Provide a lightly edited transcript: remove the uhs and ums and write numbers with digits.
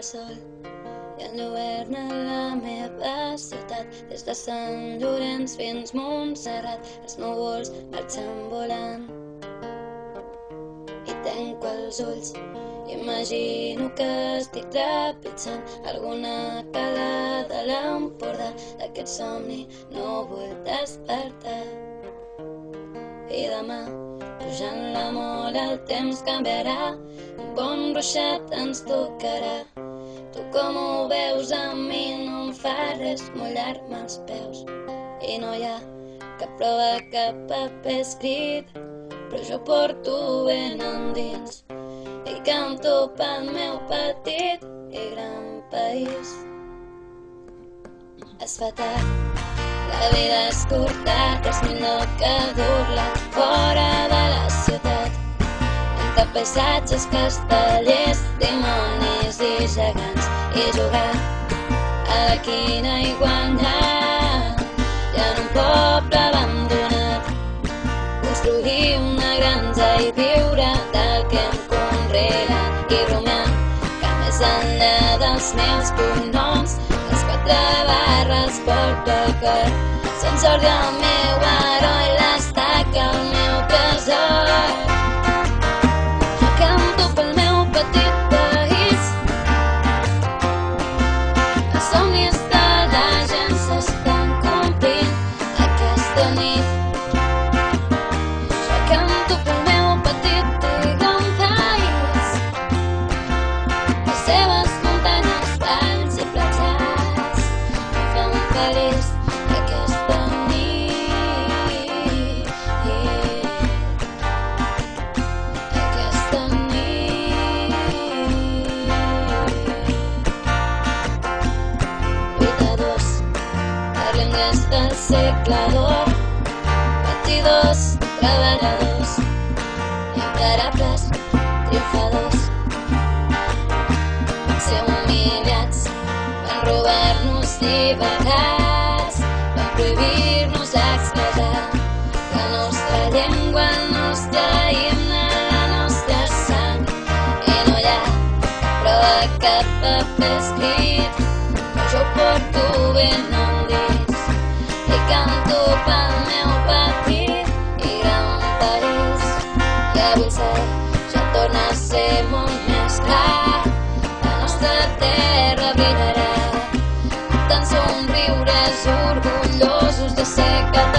sol i enlluerna la meva ciutat. Des de Sant Llorenç fins Montserrat els núvols marxen volant. I tanco els ulls i imagino que estic trepitjant alguna cala de l'Empordà. D'aquest somni no vull despertar. I demà, pujant la mola, el temps canviarà. Un bon ruixat ens tocarà. Tu com ho veus? A mi no em fa res mullar-me els peus. I no hi ha cap prova, cap paper escrit, però jo porto ben endins i canto pel meu petit i gran país. Es fa tard, la vida és curta, res millor que dur-la fora de la ciutat, entre paisatges, castellers, dimonis i gegants, i jugar a la quina i guanyar. I en un poble abandonat construir una granja i viure del que hem conreat, i rumiant que més enllà dels meus cognoms les 4 barres porto al cor. Sant Jordi el meu heroi, l'estaca el meu tresor. Jo canto pel meu petit país, els somnis de la gent s'estan complint aquesta nit. Jo canto pel meu petit i gran país, les seves muntanyes, valls i platges em fan feliç aquesta nit. Aquesta nit. Lluitadors, parlem des del segle d'or. Patidors, treballadors, imparables, triomfadors. Van ser humiliats, van robar-nos llibertats, van prohibir-nos expressar la nostra llengua, el nostre himne, la nostra sang. I no hi ha prova, cap paper escrit, però jo porto ben endins i canto pel meu petit i gran país. I avui el cel ja torna a ser molt més clar, la nostra terra brillarà, amb tants somriures orgullosos de ser catalans.